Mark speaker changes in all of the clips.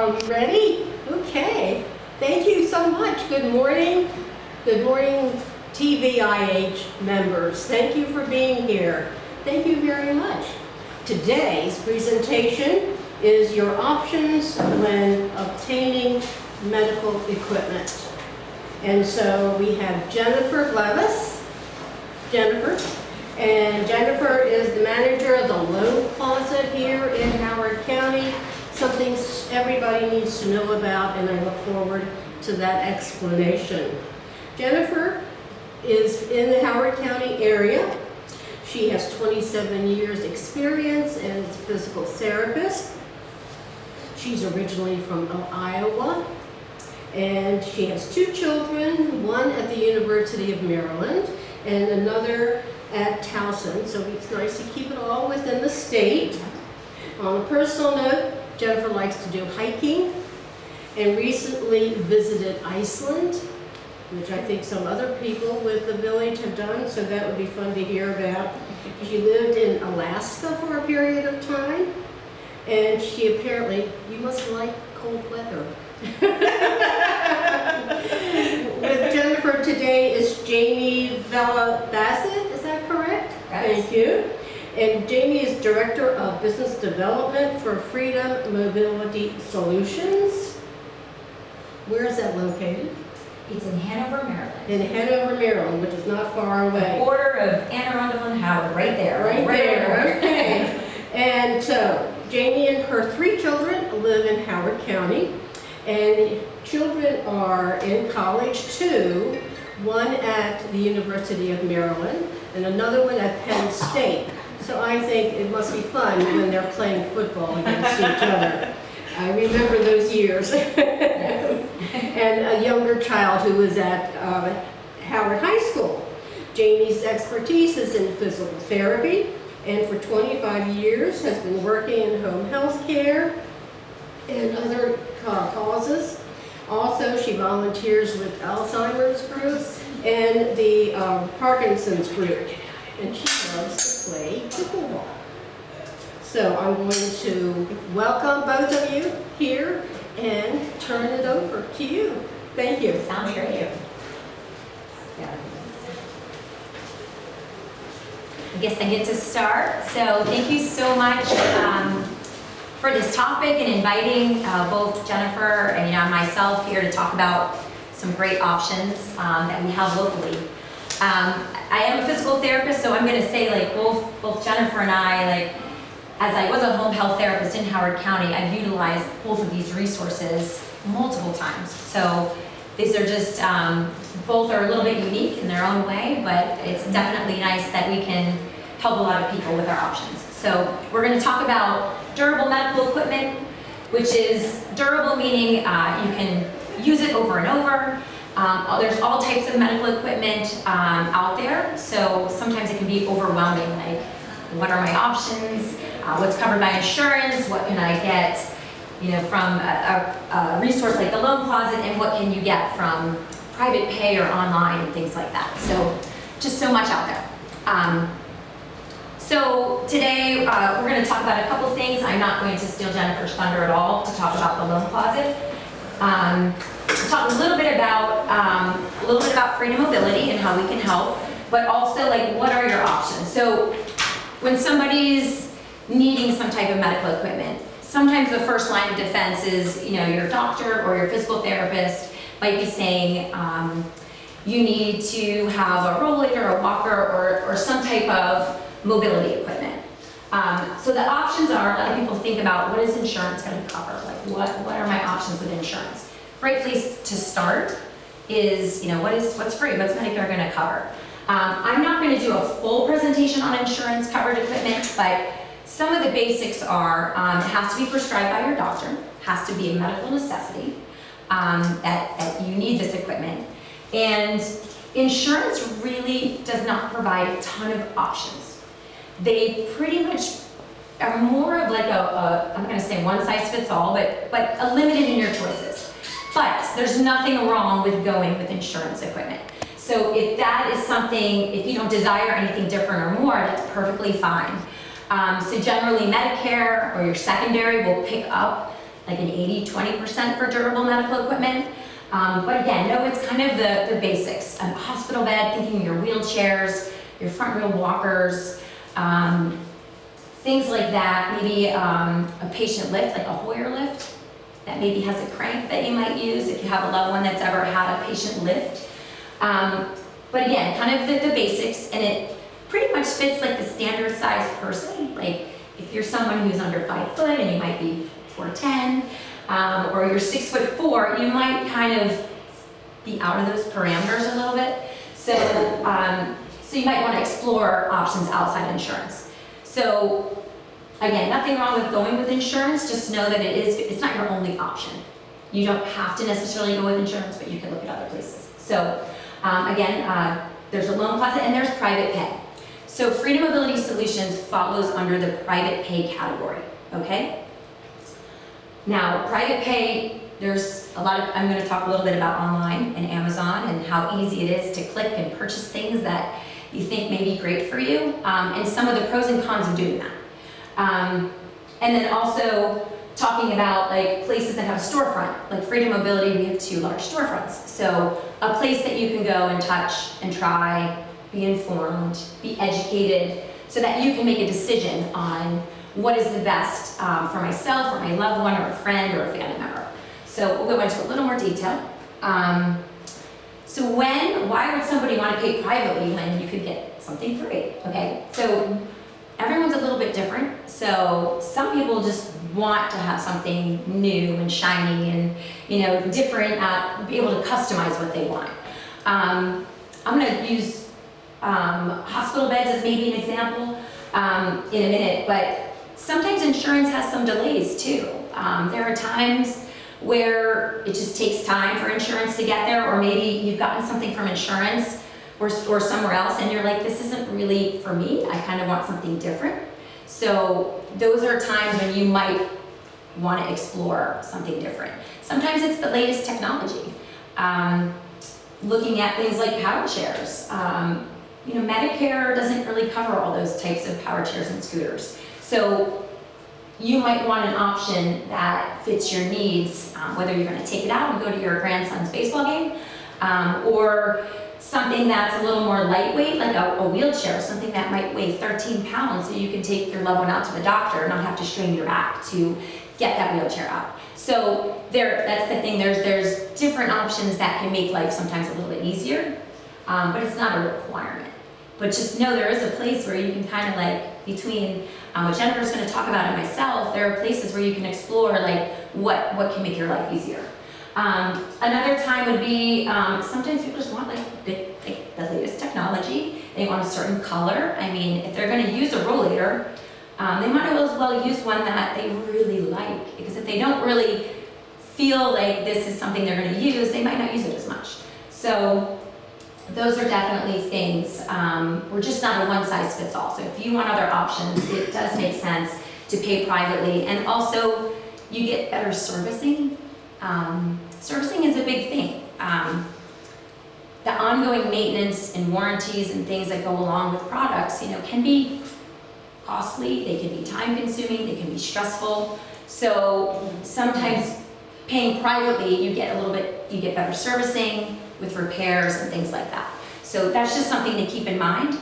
Speaker 1: Are we ready? Okay. Thank you so much. Good morning. Good morning, TVIH members. Thank you for being here. Thank you very much. Today's presentation is your options when obtaining medical equipment. And so we have Jennifer Blevins. And Jennifer is the manager of the loan closet here in Howard County. Something everybody needs to know about, and I look forward to that explanation. Jennifer is in the Howard County area. She has 27 years experience and is a physical therapist. She's originally from Iowa, and she has 2 children, one at the University of Maryland and another at Towson, so it's nice to keep it all within the state. On a personal note, Jennifer likes to do hiking and recently visited Iceland, which I think some other people with the village have done, so that would be fun to hear about. She lived in Alaska for a period of time, and she apparently, you must like cold weather. With Jennifer today is Jamie Vela-Bassett, is that correct?
Speaker 2: Yes.
Speaker 1: Thank you. And Jamie is Director of Business Development for Freedom Mobility Solutions. Where is that located?
Speaker 2: It's in Hanover, Maryland.
Speaker 1: In Hanover, Maryland, which is not far away.
Speaker 2: Border of Anne Arundel and Howard, right there.
Speaker 1: Right there, okay. And so, Jamie and her 3 children live in Howard County. And children are in college too, one at the University of Maryland and another one at Penn State. So I think it must be fun when they're playing football against each other. I remember those years. And a younger child who was at Howard High School. Jamie's expertise is in physical therapy, and for 25 years has been working in home health care and other causes. Also, she volunteers with Alzheimer's group and the Parkinson's group, and she loves to play pickleball. So I'm going to welcome both of you here and turn it over to you. Thank you.
Speaker 2: Sounds great. I guess I get to start. So thank you so much for this topic and inviting both Jennifer and myself here to talk about some great options that we have locally. I am a physical therapist, so I'm going to say both Jennifer and I, as I was a home health therapist in Howard County, I've utilized both of these resources multiple times. So these are just, both are a little bit unique in their own way, but it's definitely nice that we can help a lot of people with our options. So we're going to talk about durable medical equipment, which is durable meaning you can use it over and over. There's all types of medical equipment out there, so sometimes it can be overwhelming, like what are my options, what's covered by insurance, what can I get from a resource like the loan closet, and what can you get from private pay or online and things like that. So just so much out there. So today we're going to talk about a couple things. I'm not going to steal Jennifer's thunder at all to talk about the loan closet. We'll talk a little bit about freedom mobility and how we can help, but also what are your options. So when somebody's needing some type of medical equipment, sometimes the first line of defense is your doctor or your physical therapist might be saying you need to have a rollator, a walker, or some type of mobility equipment. So the options are, a lot of people think about what is insurance going to cover? What are my options with insurance? Great place to start is, what's free? What's Medicare going to cover? I'm not going to do a full presentation on insurance covered equipment, but some of the basics are, it has to be prescribed by your doctor, has to be a medical necessity, that you need this equipment. And insurance really does not provide a ton of options. They pretty much are more of I'm going to say one size fits all, but a limited in your choices. But there's nothing wrong with going with insurance equipment. So if that is something, if you don't desire anything different or more, that's perfectly fine. So generally Medicare or your secondary will pick up like an 80-20% for durable medical equipment. But again, no, it's kind of the basics. A hospital bed, thinking your wheelchairs, your front wheel walkers, things like that. Maybe a patient lift, like a Hoyer lift, that maybe has a crank that you might use if you have a loved one that's ever had a patient lift. But again, kind of the basics, and it pretty much fits like the standard size person. Like if you're someone who's under 5 foot and you might be 4'10", or you're 6'4", you might kind of be out of those parameters a little bit. So, so you might want to explore options outside insurance. So again, nothing wrong with going with insurance, just know that it's not your only option. You don't have to necessarily go with insurance, but you can look at other places. So again, there's a loan closet and there's private pay. So Freedom Mobility Solutions follows under the private pay category, okay? Now, private pay, there's a lot of, I'm going to talk a little bit about online and Amazon and how easy it is to click and purchase things that you think may be great for you, and some of the pros and cons of doing that. And then also talking about like places that have a storefront, like Freedom Mobility, we have 2 large storefronts. So a place that you can go and touch and try, be informed, be educated, so that you can make a decision on what is the best for myself or my loved one or a friend or a family member. So we'll go into a little more detail. So why would somebody want to pay privately when you could get something free? Okay, so everyone's a little bit different. So some people just want to have something new and shiny and different, be able to customize what they want. I'm going to use hospital beds as maybe an example in a minute, but sometimes insurance has some delays too. There are times where it just takes time for insurance to get there, or maybe you've gotten something from insurance or somewhere else and you're like, this isn't really for me, I kind of want something different. So those are times when you might want to explore something different. Sometimes it's the latest technology. Looking at things like power chairs. Medicare doesn't really cover all those types of power chairs and scooters. So you might want an option that fits your needs, whether you're going to take it out and go to your grandson's baseball game, or something that's a little more lightweight, like a wheelchair, something that might weigh 13 pounds, so you can take your loved one out to the doctor and not have to strain your back to get that wheelchair out. So that's the thing, there's different options that can make life sometimes a little bit easier, but it's not a requirement. But just know there is a place where you can kind of like, between what Jennifer's going to talk about and myself, there are places where you can explore like what can make your life easier. Another time would be, sometimes people just want like the latest technology. They want a certain color. I mean, if they're going to use a rollator, they might as well use one that they really like, because if they don't really feel like this is something they're going to use, they might not use it as much. So those are definitely things. We're just not a one-size-fits-all. So if you want other options, it does make sense to pay privately. And also, you get better servicing. Servicing is a big thing. The ongoing maintenance and warranties and things that go along with products, can be costly, they can be time-consuming, they can be stressful. So sometimes paying privately, you get better servicing with repairs and things like that. So that's just something to keep in mind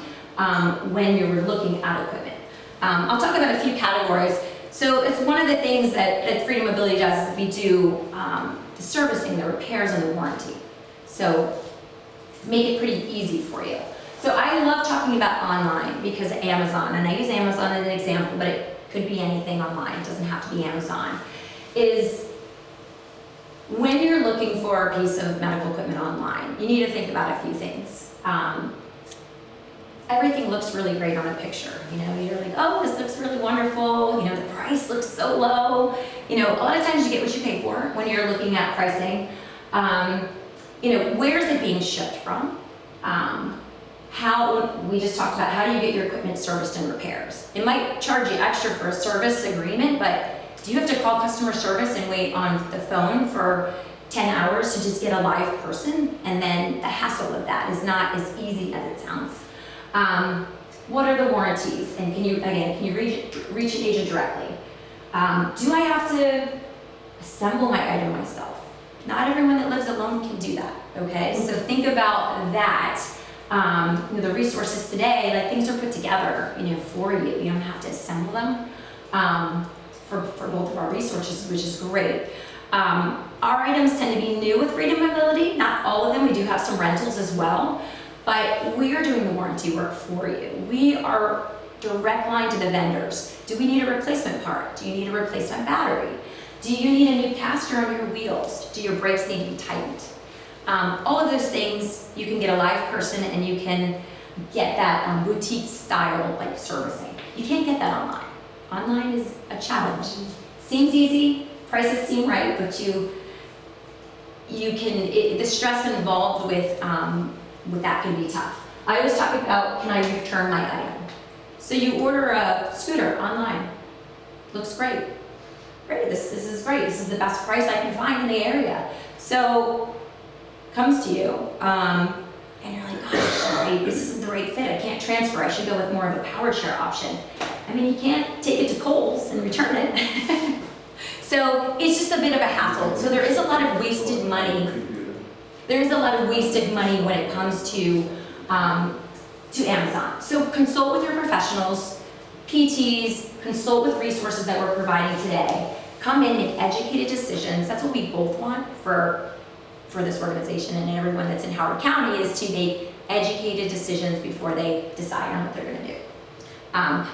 Speaker 2: when you're looking at equipment. I'll talk about a few categories. So it's one of the things that Freedom Mobility does is we do the servicing, the repairs, and the warranty. So make it pretty easy for you. So I love talking about online because of Amazon, and I use Amazon as an example, but it could be anything online, it doesn't have to be Amazon, is when you're looking for a piece of medical equipment online, you need to think about a few things. Everything looks really great on a picture. You're like, oh, this looks really wonderful. The price looks so low. A lot of times you get what you pay for when you're looking at pricing. Where is it being shipped from? We just talked about how do you get your equipment serviced and repairs. It might charge you extra for a service agreement, but do you have to call customer service and wait on the phone for 10 hours to just get a live person? And then the hassle of that is not as easy as it sounds. What are the warranties? And can you reach an agent directly? Do I have to assemble my item myself. Not everyone that lives alone can do that, okay? So think about that. You know, the resources today, like things are put together, you know, for you. You don't have to assemble them for both of our resources, which is great. Our items tend to be new with Freedom Mobility. Not all of them. We do have some rentals as well, but we are doing the warranty work for you. We are direct line to the vendors. Do we need a replacement part? Do you need a replacement battery? Do you need a new caster on your wheels? Do your brakes need to be tightened? All of those things, you can get a live person and you can get that boutique style like servicing. You can't get that online. Online is a challenge. Seems easy, prices seem right, but the stress involved with that can be tough. I always talk about, can I return my item? So you order a scooter online. Looks great. Great, this is great. This is the best price I can find in the area. So comes to you, and you're like, oh, this isn't the right fit. I can't transfer. I should go with more of a power chair option. I mean, you can't take it to Kohl's and return it. So it's just a bit of a hassle. So there is a lot of wasted money. There is a lot of wasted money when it comes to Amazon. So consult with your professionals, PTs, consult with resources that we're providing today. Come in, make educated decisions. That's what we both want for this organization and everyone that's in Howard County, is to make educated decisions before they decide on what they're going to do.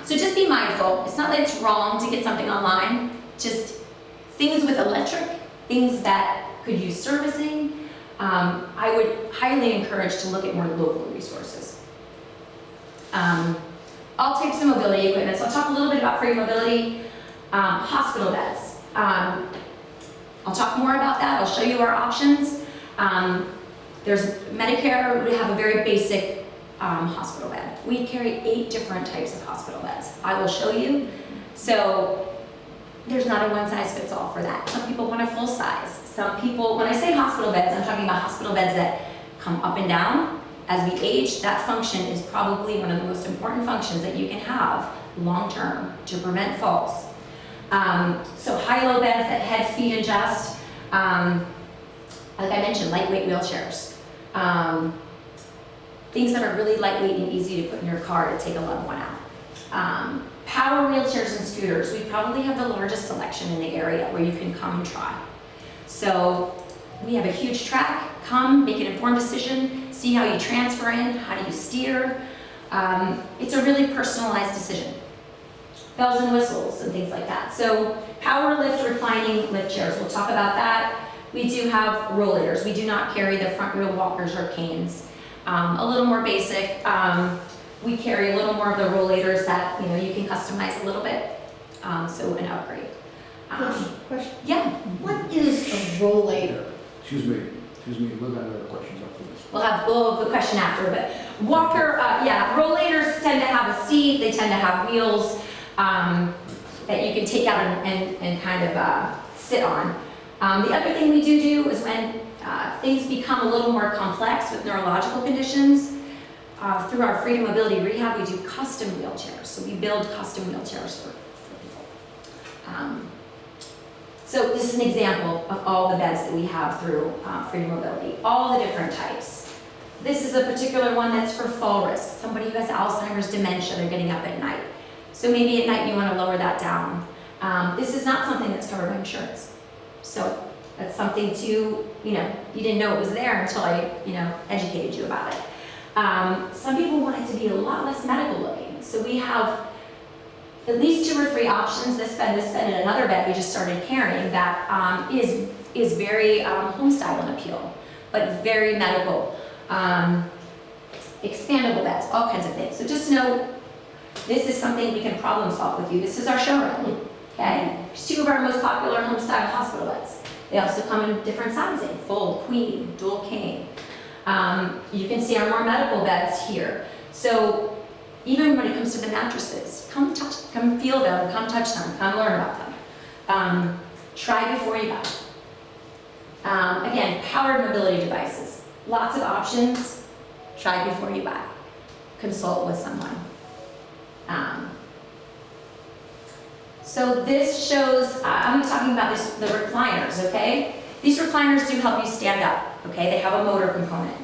Speaker 2: So just be mindful. It's not that it's wrong to get something online. Just things with electric, things that could use servicing. I would highly encourage to look at more local resources. All types of mobility equipment. So I'll talk a little bit about free mobility. Hospital beds. I'll talk more about that. I'll show you our options. There's Medicare. We have a very basic hospital bed. We carry 8 different types of hospital beds. I will show you. So there's not a one-size-fits-all for that. Some people want a full size. Some people, when I say hospital beds, I'm talking about hospital beds that come up and down. As we age, that function is probably one of the most important functions that you can have long-term to prevent falls. So high-low beds that head, feet adjust. Like I mentioned, lightweight wheelchairs. Things that are really lightweight and easy to put in your car to take a loved one out. Power wheelchairs and scooters. We probably have the largest selection in the area where you can come and try. So we have a huge track. Come, make an informed decision, see how you transfer in, how do you steer. It's a really personalized decision. Bells and whistles and things like that. So power lift, reclining lift chairs. We'll talk about that. We do have rollators. We do not carry the front wheel walkers or canes. A little more basic. We carry a little more of the rollators that you can customize a little bit. So an upgrade.
Speaker 1: Question?
Speaker 2: Yeah.
Speaker 1: What is a rollator?
Speaker 3: Excuse me, we've got other questions after this.
Speaker 2: We'll have the question after, but walker, rollators tend to have a seat. They tend to have wheels that you can take out and kind of sit on. The other thing we do is when things become a little more complex with neurological conditions, through our Freedom Mobility Rehab, we do custom wheelchairs. So we build custom wheelchairs for people. So this is an example of all the beds that we have through Freedom Mobility, all the different types. This is a particular one that's for fall risk. Somebody who has Alzheimer's, dementia, they're getting up at night. So maybe at night you want to lower that down. This is not something that's covered by insurance. So that's something to, you didn't know it was there until I, educated you about it. Some people want it to be a lot less medical looking. So we have at least 2 or 3 options. This bed, and another bed we just started carrying that is very home style and appeal, but very medical. Expandable beds, all kinds of things. So just know this is something we can problem solve with you. This is our showroom, okay? It's 2 of our most popular home style hospital beds. They also come in different sizing, full, queen, dual king. You can see our more medical beds here. So even when it comes to the mattresses, come feel them, come touch them, come learn about them. Try before you buy. Again, powered mobility devices. Lots of options. Try before you buy. So this shows, I'm talking about the recliners, okay? These recliners do help you stand up, okay? They have a motor component.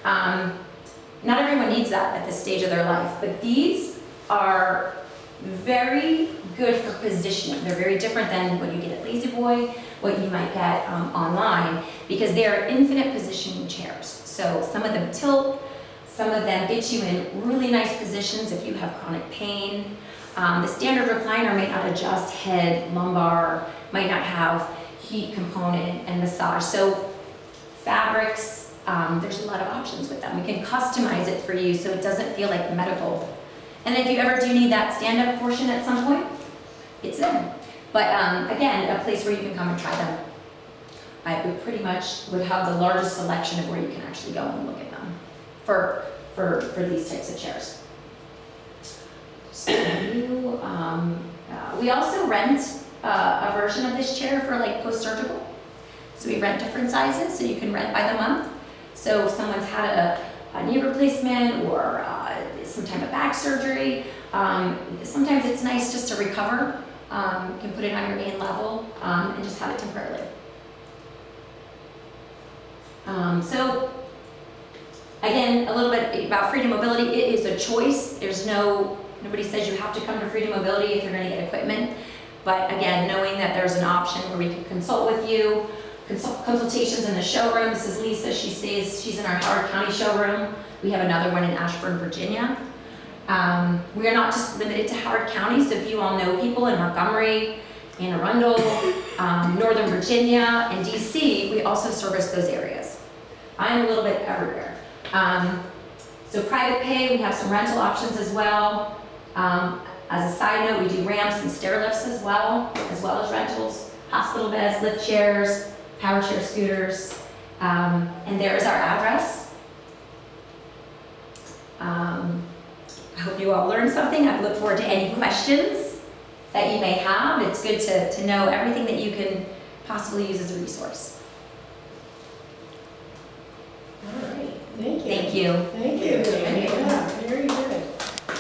Speaker 2: Not everyone needs that at this stage of their life, but these are very good for positioning. They're very different than what you get at Lazy Boy, what you might get online, because they are infinite positioning chairs. So some of them tilt, some of them get you in really nice positions if you have chronic pain. The standard recliner may not adjust head, lumbar, might not have heat component and massage. So fabrics, there's a lot of options with them. We can customize it for you so it doesn't feel like medical. And if you ever do need that stand-up portion at some point, it's there. But again, a place where you can come and try them. I pretty much would have the largest selection of where you can actually go and look at them for these types of chairs. So we also rent a version of this chair for like post-surgical. So we rent different sizes, so you can rent by the month. So if someone's had a knee replacement or some type of back surgery, sometimes it's nice just to recover. You can put it on your main level and just have it temporarily. So again, a little bit about freedom mobility. It is a choice. Nobody says you have to come to freedom mobility if you're going to get equipment. But again, knowing that there's an option where we can consult with you, consultations in the showroom. This is Lisa. She says she's in our Howard County showroom. We have another one in Ashburn, Virginia. We are not just limited to Howard County, so if you all know people in Montgomery, Anne Arundel, Northern Virginia, and DC, we also service those areas. I'm a little bit everywhere. So private pay, we have some rental options as well. As a side note, we do ramps and stair lifts as well as rentals, hospital beds, lift chairs, power chair scooters, and there is our address. I hope you all learned something. I look forward to any questions that you may have. It's good to know everything that you can possibly use as a resource.
Speaker 1: All right, thank you.
Speaker 2: Thank you.
Speaker 1: Thank you. Yeah, very good.